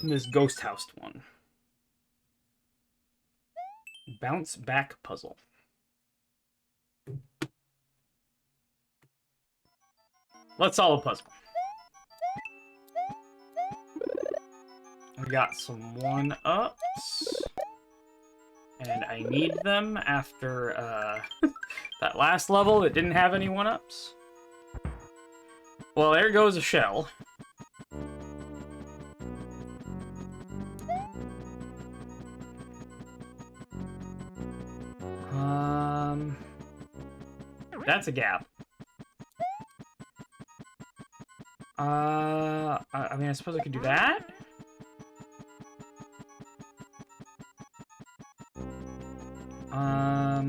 in this ghost house one. Bounce back puzzle. Let's solve a puzzle. We got some 1-ups. And I need them after that last level that didn't have any 1-ups. Well, there goes a shell. That's a gap. I mean, I suppose I could do that. I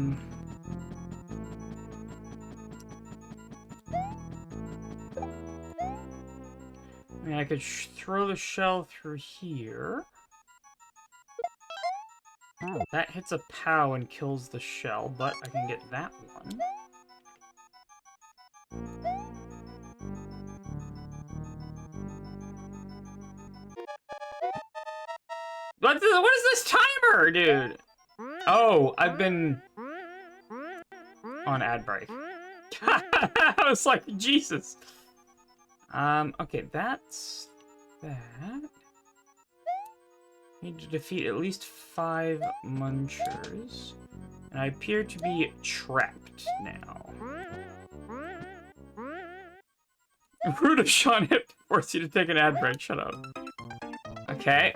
mean, I could throw the shell through here. Oh, that hits a POW and kills the shell, but I can get that one. What is this timer, dude? Oh, I've been on ad break. I was like, Jesus. Okay, that's that. Need to defeat at least 5 munchers. And I appear to be trapped now. Rude of Seanhip to force you to take an ad break. Shut up. Okay.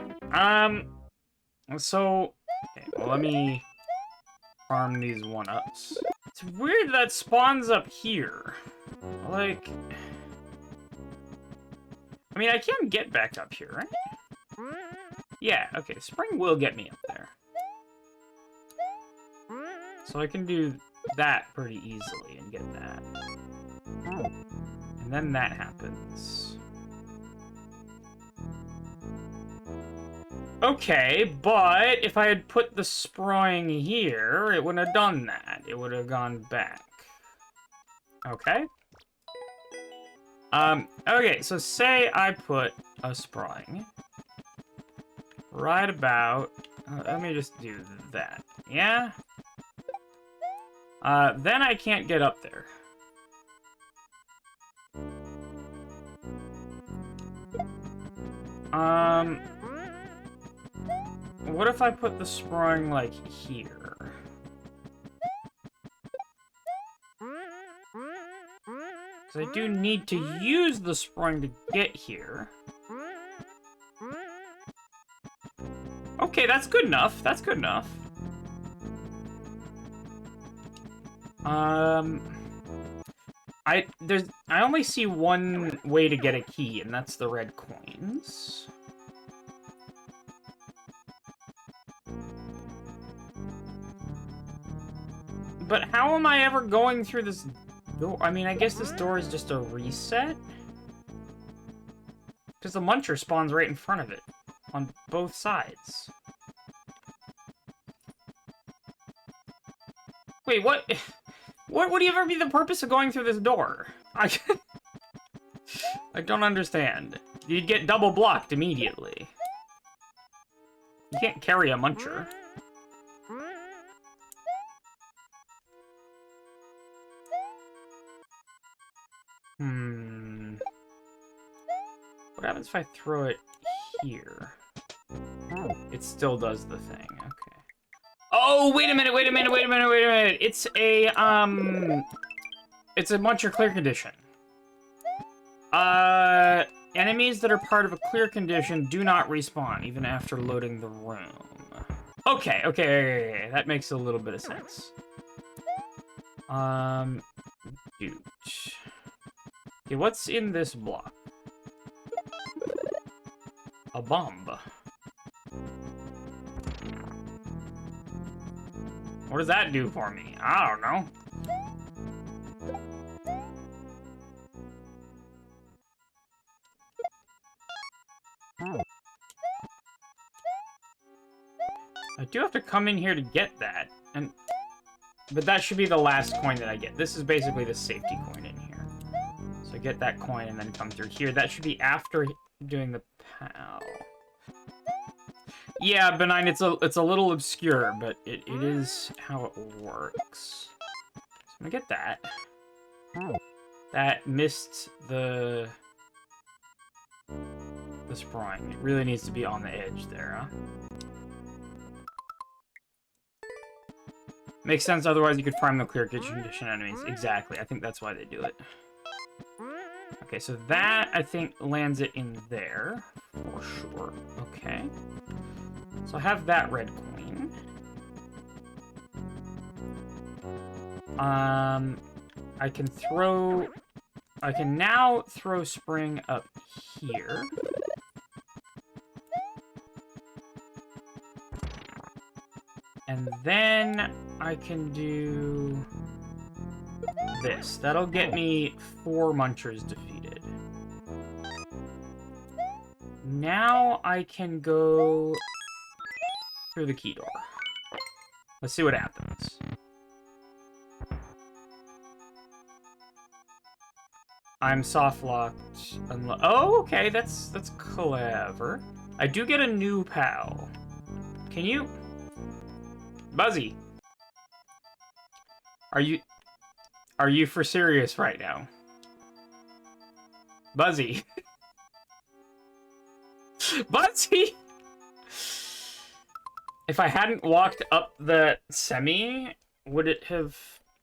So... Okay, well, let me farm these 1-ups. It's weird that spawns up here. Like... I mean, I can get back up here, right? Yeah, okay, spring will get me up there. So I can do that pretty easily and get that. And then that happens. Okay, but if I had put the sproing here, it wouldn't have done that. It would have gone back. Okay. Okay, so say I put a sproing right about... let me just do that. Yeah? Then I can't get up there. What if I put the sproing, like, here? Because I do need to use the sproing to get here. Okay, that's good enough. That's good enough. I only see one way to get a key, and that's the red coins. But how am I ever going through this door? I mean, I guess this door is just a reset? Because the muncher spawns right in front of it. On both sides. Wait, what? What would ever be the purpose of going through this door? I don't understand. You'd get double blocked immediately. You can't carry a muncher. What happens if I throw it here? Oh, it still does the thing. Okay. Oh, wait a minute, wait a minute, wait a minute, wait a minute. It's a muncher clear condition. Enemies that are part of a clear condition do not respawn, even after loading the room. Okay, okay, that makes a little bit of sense. Dude. Okay, what's in this block? A bomb. What does that do for me? I don't know. Oh. I do have to come in here to get that, but that should be the last coin that I get. This is basically the safety coin in here. So I get that coin and then come through here. That should be after doing the POW. Yeah, Benign, it's a little obscure, but it is how it works. So I'm gonna get that. That missed the sprine. It really needs to be on the edge there, huh? Makes sense, otherwise you could farm the clear condition enemies. Exactly, I think that's why they do it. Okay, so that, I think, lands it in there, for sure. Okay. So I have that red coin. I can now throw Spring up here. And then I can do this. That'll get me 4 Munchers defeated. Now I can go through the key door. Let's see what happens. I'm soft locked. Oh, okay, that's clever. I do get a new pal. Can you, Buzzy? Are you for serious right now, Buzzy? Buzzy. If I hadn't walked up the semi, would it have?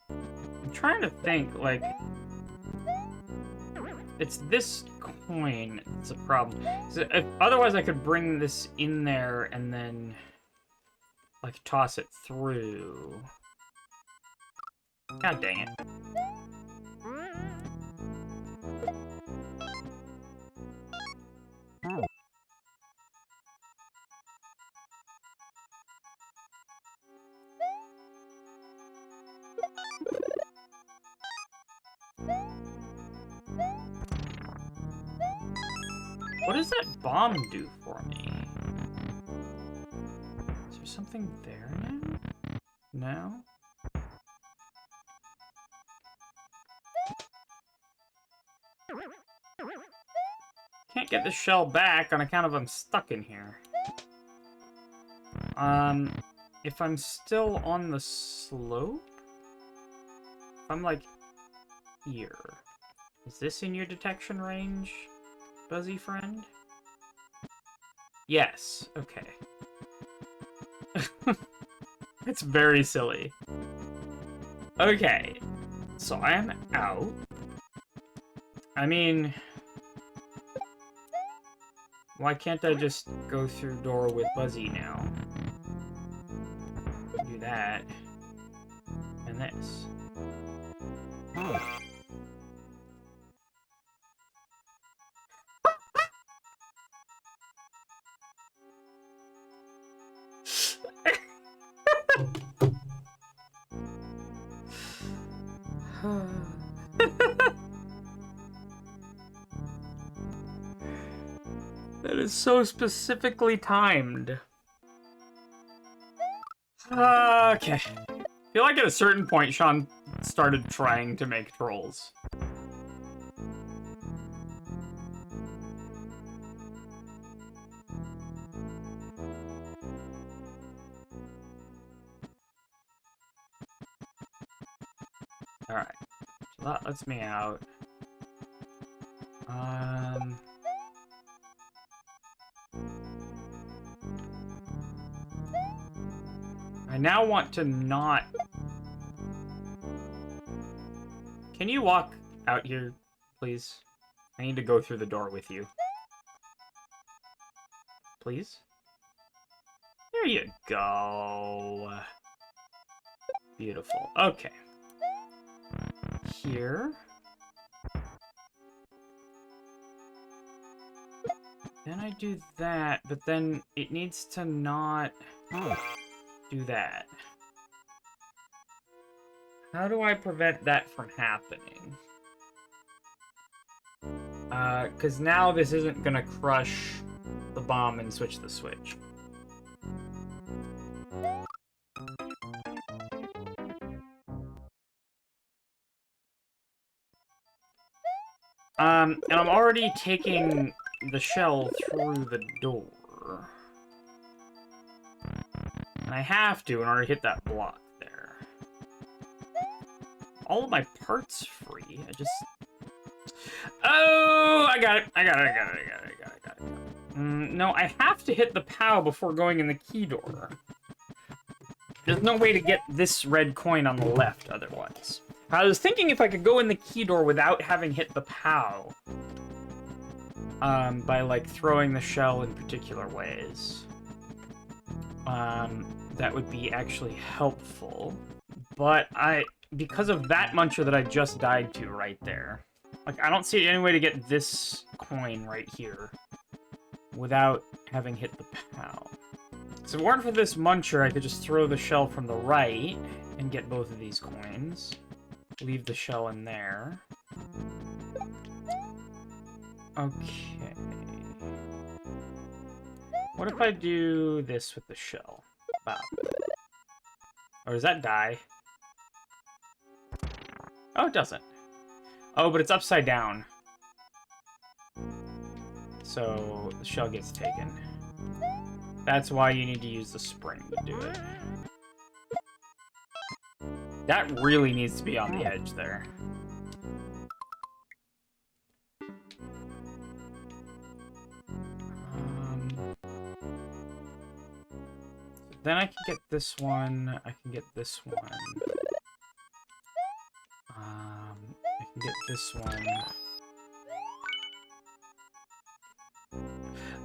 I'm trying to think, like, it's this coin that's a problem. So otherwise, I could bring this in there and then, like, toss it through. God dang it. What does that bomb do for me? Is there something there now? No? Can't get the shell back on account of I'm stuck in here. If I'm still on the slope? If I'm, like, here. Is this in your detection range, Buzzy friend? Yes, okay. It's very silly. Okay, so I am out. I mean, why can't I just go through door with Buzzy now? Do that. And this. Oh. That is so specifically timed. Okay. I feel like at a certain point, Sean started trying to make trolls. Alright. So that lets me out. I now want to not... Can you walk out here, please? I need to go through the door with you. Please? There you go. Beautiful. Okay. Here. Then I do that, but then it needs to not do that. How do I prevent that from happening? Because now this isn't gonna crush the bomb and switch the switch. And I'm already taking the shell through the door. over. And I have to in order to hit that block there. All of my parts free. I just... Oh, I got it. I got it. No, I have to hit the POW before going in the key door. There's no way to get this red coin on the left otherwise. I was thinking if I could go in the key door without having hit the POW. By, like, throwing the shell in particular ways. That would be actually helpful. But because of that muncher that I just died to right there, like, I don't see any way to get this coin right here without having hit the POW. So if it weren't for this muncher, I could just throw the shell from the right and get both of these coins. Leave the shell in there. Okay. What if I do this with the shell? Wow. Or does that die? Oh, it doesn't. Oh, but it's upside down. So the shell gets taken. That's why you need to use the spring to do it. That really needs to be on the edge there. Then I can get this one. I can get this one. I can get this one.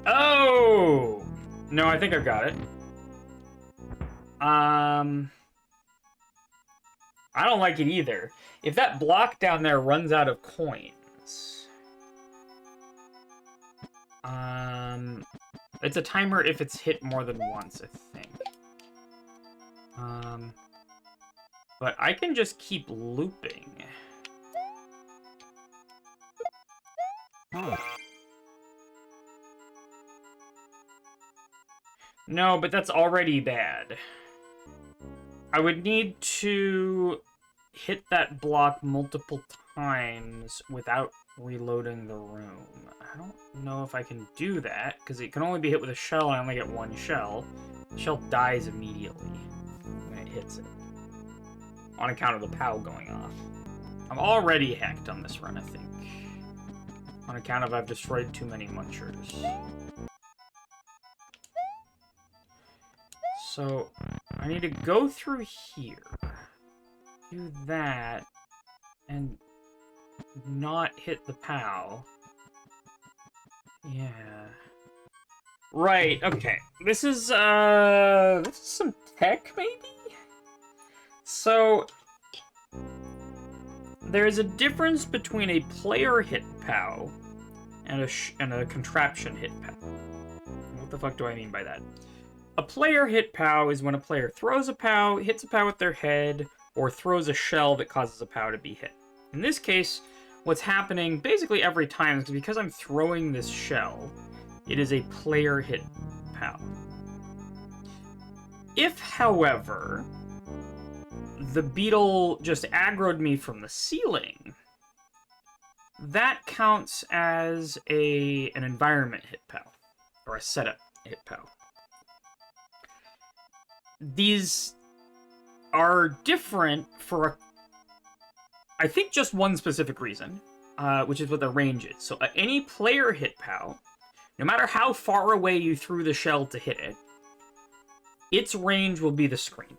Oh! No, I think I've got it. I don't like it either. If that block down there runs out of coins... It's a timer if it's hit more than once, I think. But I can just keep looping. No, but that's already bad. I would need to hit that block multiple times without reloading the room. I don't know if I can do that, because it can only be hit with a shell, and I only get one shell. The shell dies immediately when it hits it, on account of the POW going off. I'm already hacked on this run, I think, on account of I've destroyed too many munchers. So, I need to go through here, do that, and not hit the POW. Yeah. Right, okay. This is some tech, maybe? So, there's a difference between a player hit POW and a contraption hit POW. What the fuck do I mean by that? A player hit POW is when a player throws a POW, hits a POW with their head, or throws a shell that causes a POW to be hit. In this case, what's happening basically every time is because I'm throwing this shell, it is a player hit POW. If, however, the beetle just aggroed me from the ceiling, that counts as an environment hit POW, or a setup hit POW. These are different for, I think, just one specific reason, which is what the range is. So any player hit POW, no matter how far away you threw the shell to hit it, its range will be the screen.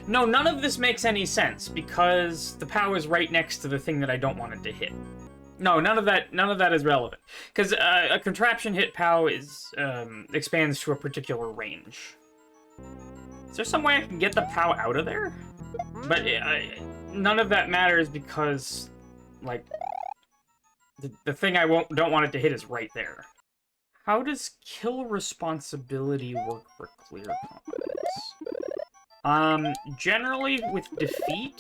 No, none of this makes any sense, because the POW is right next to the thing that I don't want it to hit. No, none of that is relevant. Because a contraption hit POW expands to a particular range. Is there some way I can get the POW out of there? But none of that matters because, like, the thing I don't want it to hit is right there. How does kill responsibility work for clear combos? Generally with defeat,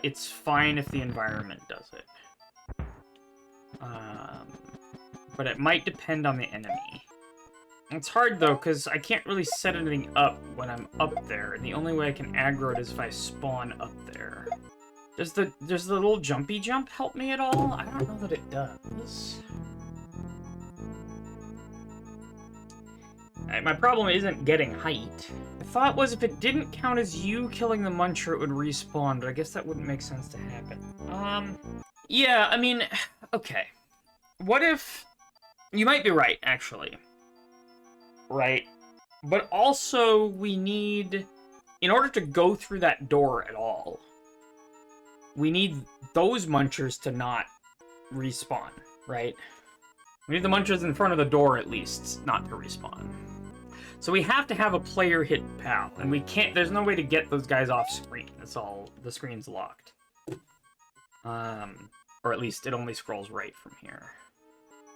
it's fine if the environment does it. But it might depend on the enemy. It's hard, though, because I can't really set anything up when I'm up there, and the only way I can aggro it is if I spawn up there. Does the little jumpy jump help me at all? I don't know that it does. My problem isn't getting height. The thought was if it didn't count as you killing the muncher, it would respawn, but I guess that wouldn't make sense to happen. Yeah, I mean, okay. What if... You might be right, actually. Right? But also, we need... In order to go through that door at all, we need those munchers to not respawn, right? We need the munchers in front of the door, at least, not to respawn. So we have to have a player hit PAL, and we can't... There's no way to get those guys off screen. That's all. The screen's locked. Or at least it only scrolls right from here.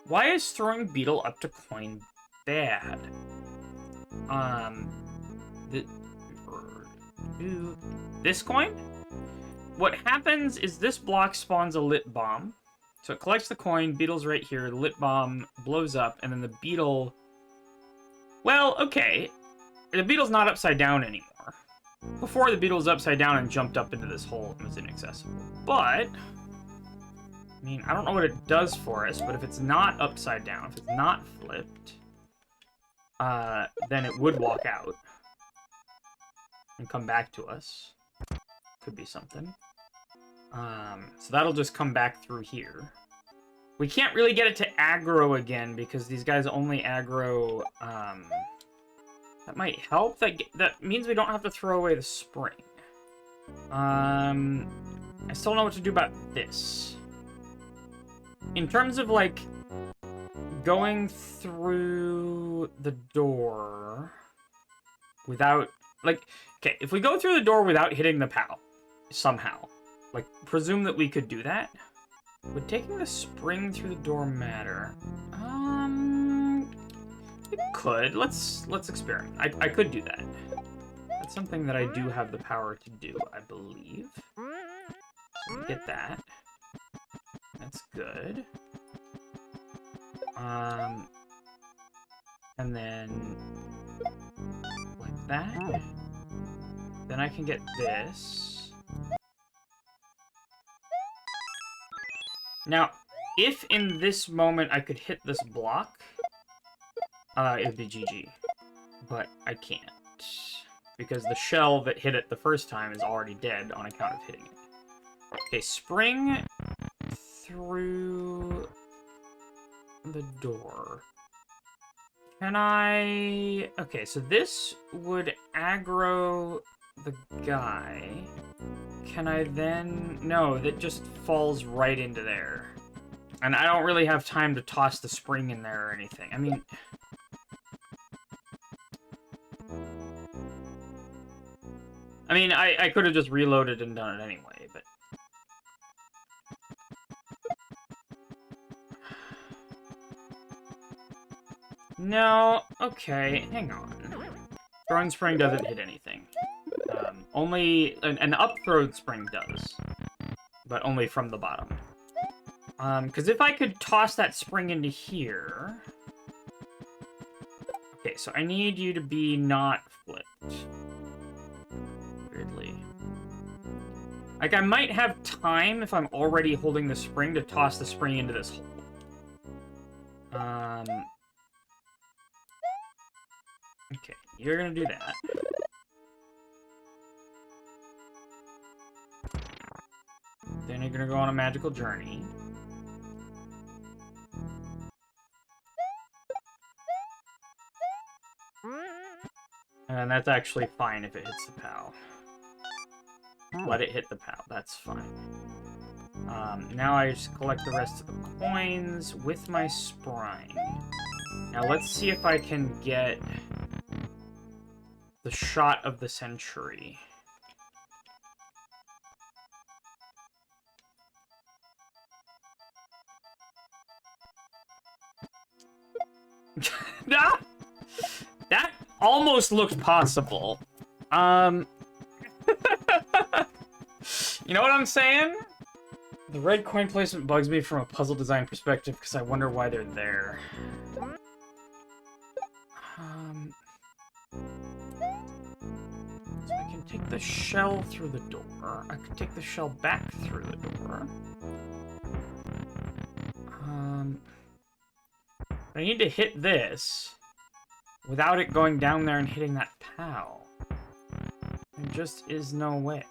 Why is throwing beetle up to coin bad? This coin? What happens is this block spawns a lit bomb. So it collects the coin, beetle's right here, the lit bomb blows up, and then the beetle... Well, okay. The beetle's not upside down anymore. Before, the beetle was upside down and jumped up into this hole and was inaccessible. But... I mean, I don't know what it does for us, but if it's not upside down, if it's not flipped, then it would walk out and come back to us. Could be something. So that'll just come back through here. We can't really get it to aggro again because these guys only aggro, that might help. That means we don't have to throw away the spring. I still don't know what to do about this. In terms of, like, going through the door without, like, okay, if we go through the door without hitting the POW, somehow, like, presume that we could do that, would taking the spring through the door matter? It could. Let's experiment. I could do that. That's something that I do have the power to do, I believe. So we get that. That's good. And then like that. Then I can get this. Now, if in this moment I could hit this block, it would be GG. But I can't. Because the shell that hit it the first time is already dead on account of hitting it. Okay, spring through the door. Can I... Okay, so this would aggro the guy. Can I then... No, that just falls right into there. And I don't really have time to toss the spring in there or anything. I mean... I could have just reloaded and done it anyway, but... No, okay, hang on. Throwing spring doesn't hit anything. Only an up-throwed spring does, but only from the bottom. Because if I could toss that spring into here... Okay, so I need you to be not flipped. Weirdly. Like, I might have time, if I'm already holding the spring, to toss the spring into this hole. Okay, you're gonna do that. Then you're gonna go on a magical journey. And that's actually fine if it hits the POW. Let it hit the POW, that's fine. Now I just collect the rest of the coins with my sprine. Now let's see if I can get the shot of the century. That almost looked possible. You know what I'm saying? The red coin placement bugs me from a puzzle design perspective because I wonder why they're there. So I can take the shell through the door. I can take the shell back through the door. I need to hit this. without it going down there and hitting that POW. There just is no way.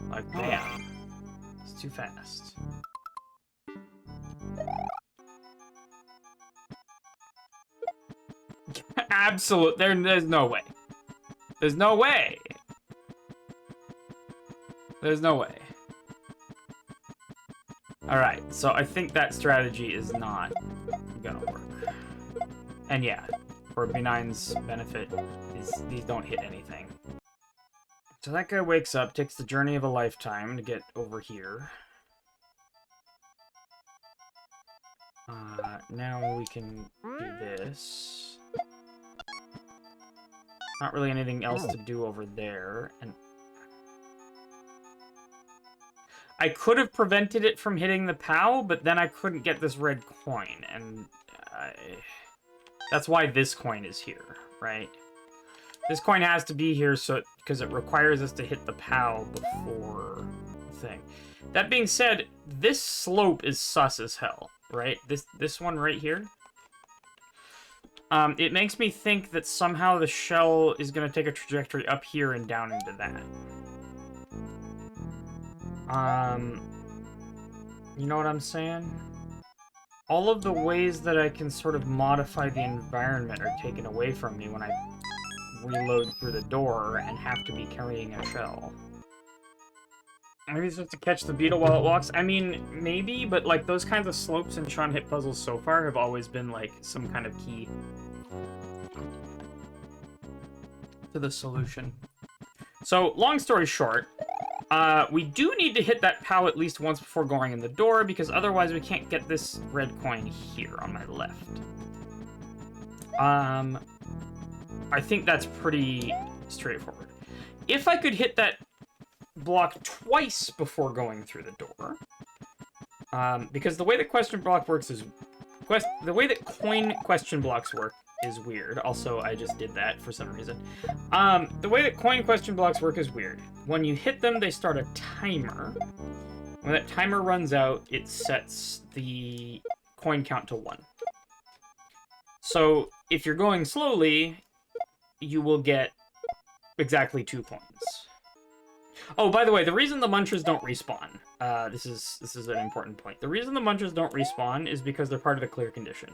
Like, bam. It's too fast. Absolute. There's no way. There's no way. There's no way. Alright, so I think that strategy is not gonna work. And yeah, for B9's benefit, these don't hit anything. So that guy wakes up, takes the journey of a lifetime to get over here. Now we can do this. Not really anything else to do over there, and I could have prevented it from hitting the POW, but then I couldn't get this red coin, and that's why this coin is here, right? This coin has to be here so because it requires us to hit the POW before the thing. That being said, this slope is sus as hell, right? This one right here. It makes me think that somehow the shell is going to take a trajectory up here and down into that. You know what I'm saying? All of the ways that I can sort of modify the environment are taken away from me when I reload through the door and have to be carrying a shell. Maybe it's just to catch the beetle while it walks. I mean, maybe, but like those kinds of slopes in Seanhip puzzles so far have always been like some kind of key to the solution. So, long story short, we do need to hit that POW at least once before going in the door, because otherwise we can't get this red coin here on my left. I think that's pretty straightforward. If I could hit that block twice before going through the door, because the way that question block works is... the way that coin question blocks work is weird. Also, I just did that for some reason. The way that coin question blocks work is weird. When you hit them, they start a timer. When that timer runs out, it sets the coin count to 1. So, if you're going slowly, you will get exactly 2 coins. Oh, by the way, the reason the munchers don't respawn, this is an important point. The reason the munchers don't respawn is because they're part of the clear condition.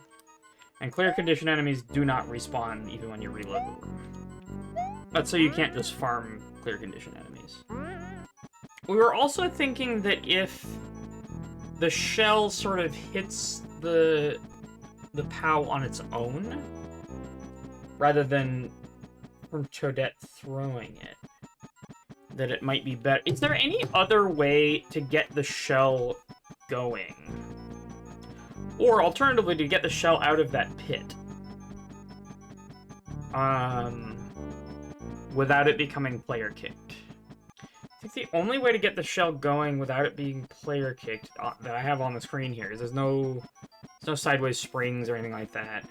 And clear condition enemies do not respawn even when you reload the room. That's so you can't just farm clear condition enemies. We were also thinking that if the shell sort of hits the POW on its own, rather than from Chodette throwing it, that it might be better. Is there any other way to get the shell going? Or alternatively, to get the shell out of that pit? Without it becoming player kicked. I think the only way to get the shell going without it being player kicked that I have on the screen here is there's no sideways springs or anything like that.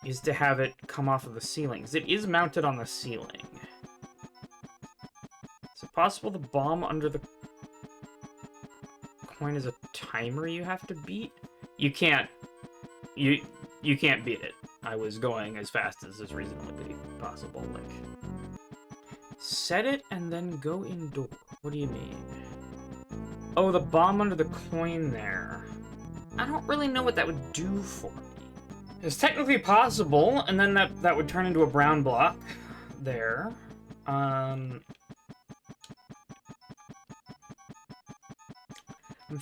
Is to have it come off of the ceiling. 'Cause it is mounted on the ceiling. Is it possible the bomb under the coin is a timer you have to beat? You can't. You can't beat it. I was going as fast as is reasonably possible. Like, set it and then go indoor. What do you mean? Oh, the bomb under the coin there. I don't really know what that would do for me. It's technically possible, and then that would turn into a brown block there. I'm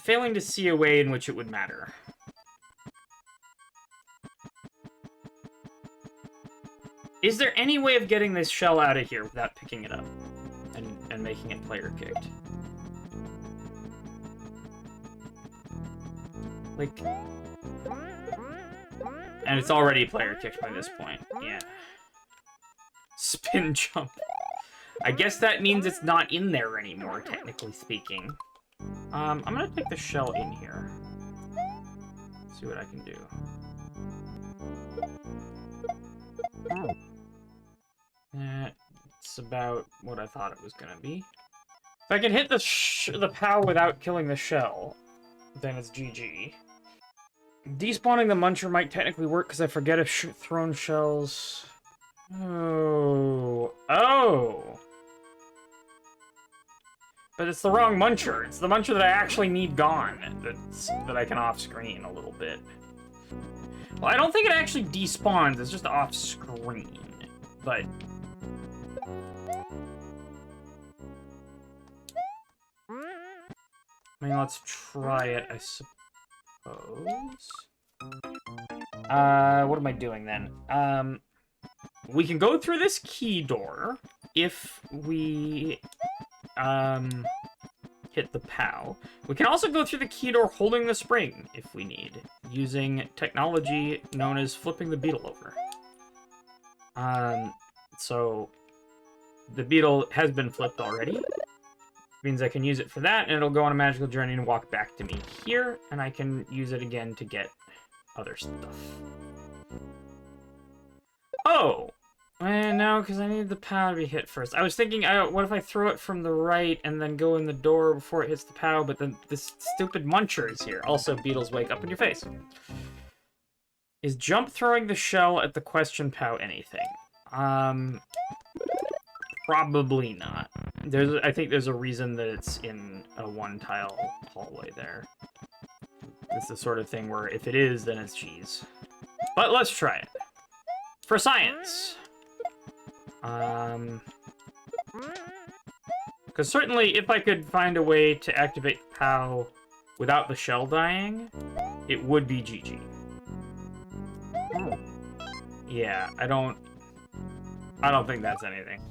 failing to see a way in which it would matter. Is there any way of getting this shell out of here without picking it up and making it player kicked? Like... And it's already player kicked by this point. Yeah. Spin jump. I guess that means it's not in there anymore, technically speaking. I'm gonna take the shell in here. See what I can do. That's about what I thought it was gonna be. If I can hit the POW without killing the shell, then it's GG. Despawning the Muncher might technically work because I forget if thrown shells... Oh. Oh! But it's the wrong Muncher. It's the Muncher that I actually need gone. That I can off-screen a little bit. Well, I don't think it actually despawns. It's just off-screen. But... I mean, let's try it, I suppose. What am I doing then? We can go through this key door if we, hit the POW. We can also go through the key door holding the spring if we need, using technology known as flipping the beetle over. So the beetle has been flipped already. Means I can use it for that, and it'll go on a magical journey and walk back to me here, and I can use it again to get other stuff. Oh! No, because I need the POW to be hit first. I was thinking, what if I throw it from the right and then go in the door before it hits the POW, but then this stupid Muncher is here. Also, beetles wake up in your face. Is jump throwing the shell at the question POW anything? Probably not. I think there's a reason that it's in a one-tile hallway there. It's the sort of thing where if it is, then it's cheese. But let's try it. For science! Because certainly, if I could find a way to activate the POW without the shell dying, it would be GG. Yeah, I don't think that's anything.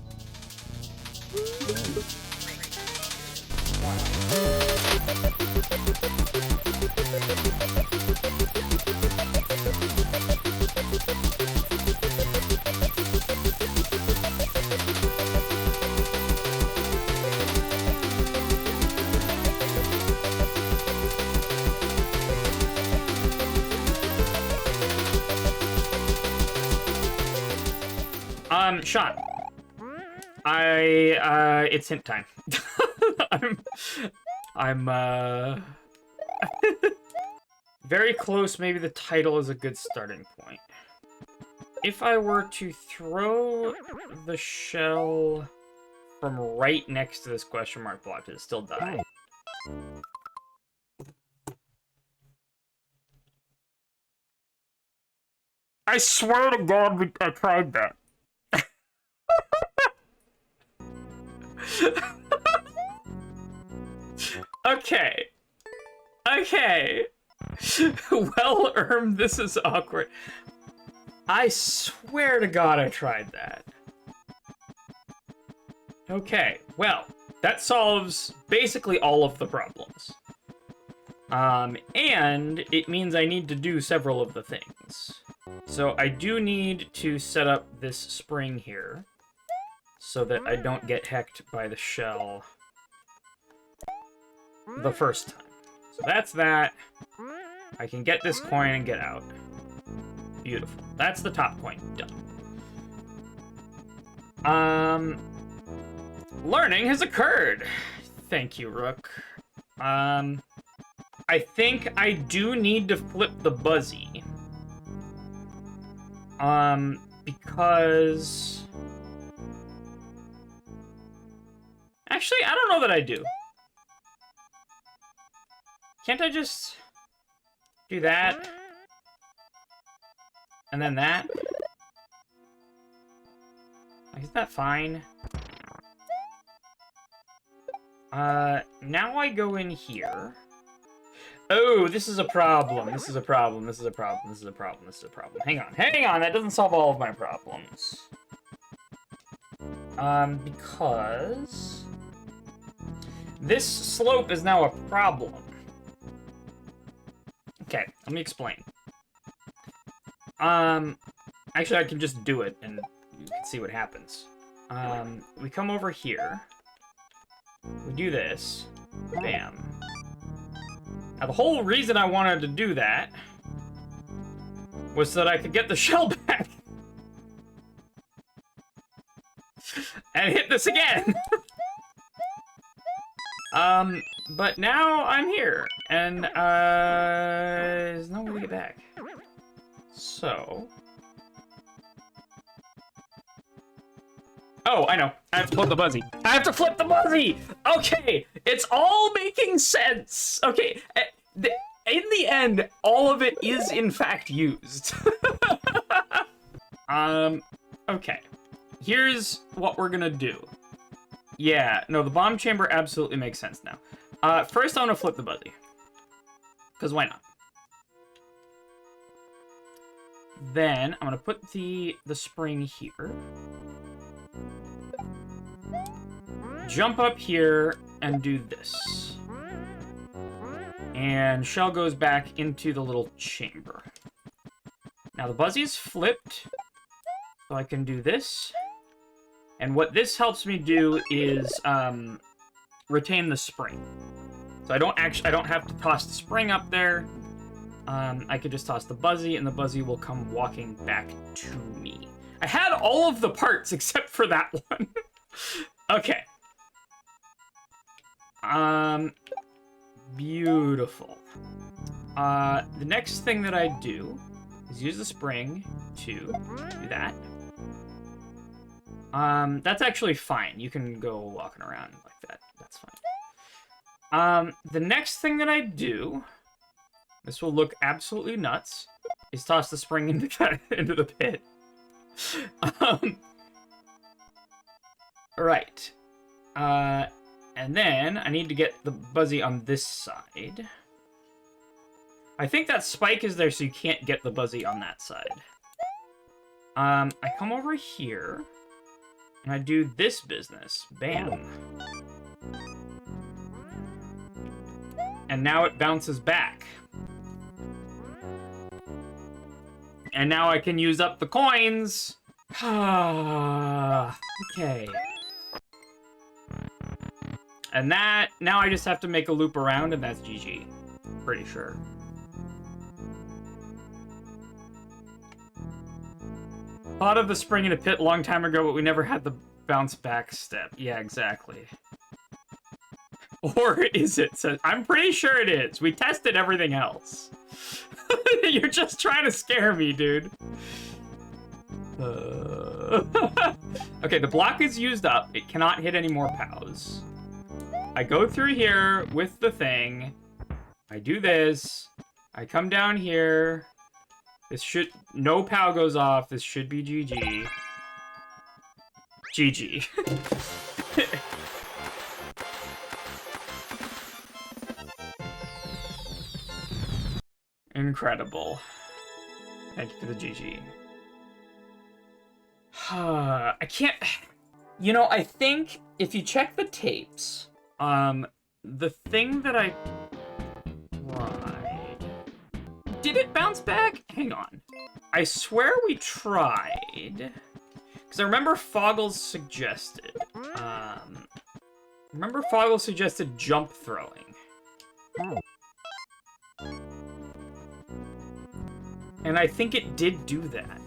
Sean. It's hint time. I'm very close. Maybe the title is a good starting point. If I were to throw the shell from right next to this question mark block, does it still die? I swear to God, I tried that. Okay. Okay. Well, this is awkward. I swear to God I tried that. Okay, well, that solves basically all of the problems. And it means I need to do several of the things. So I do need to set up this spring here so that I don't get hecked by the shell the first time. So that's that. I can get this coin and get out. Beautiful. That's the top coin. Done. Learning has occurred. Thank you, Rook. I think I do need to flip the Buzzy. Because... Actually, I don't know that I do. Can't I just do that? And then that? Isn't that fine? Now I go in here. Oh, this is a problem. This is a problem. This is a problem. This is a problem. This is a problem. Hang on. Hang on. That doesn't solve all of my problems. Because... this slope is now a problem. Okay, let me explain. Actually, I can just do it, and you can see what happens. We come over here. We do this. Bam. Now, the whole reason I wanted to do that was so that I could get the shell back. And hit this again. But now I'm here, and, there's no way to get back. So... Oh, I know. I have to flip the Buzzy. I have to flip the Buzzy! Okay, it's all making sense. Okay, in the end, all of it is, in fact, used. Okay. Here's what we're gonna do. Yeah, no, the bomb chamber absolutely makes sense now. First, I'm gonna flip the Buzzy. Because why not? Then, I'm gonna put the spring here. Jump up here and do this. And Shell goes back into the little chamber. Now the Buzzy's flipped, so I can do this. And what this helps me do is retain the spring. So I don't have to toss the spring up there. I could just toss the Buzzy, and the Buzzy will come walking back to me. I had all of the parts except for that one. Okay. Beautiful. The next thing that I do is use the spring to do that. That's actually fine. You can go walking around like that. That's fine. The next thing that I do, this will look absolutely nuts, is toss the spring into the pit. Right. And then I need to get the Buzzy on this side. I think that spike is there so you can't get the Buzzy on that side. I come over here, and I do this business. Bam. And now it bounces back. And now I can use up the coins. Okay. And that, now I just have to make a loop around, and that's GG. Pretty sure. Thought of the spring in a pit a long time ago, but we never had the bounce back step. Yeah, exactly. Or is it? So I'm pretty sure it is. We tested everything else. You're just trying to scare me, dude. Okay, the block is used up. It cannot hit any more POWs. I go through here with the thing. I do this. I come down here. This should... No POW goes off. This should be GG. GG. Incredible. Thank you for the GG. I can't... You know, I think if you check the tapes, the thing that I tried... Did it bounce back? Hang on. I swear we tried. Because I remember Foggles suggested. Remember Foggles suggested jump throwing. And I think it did do that.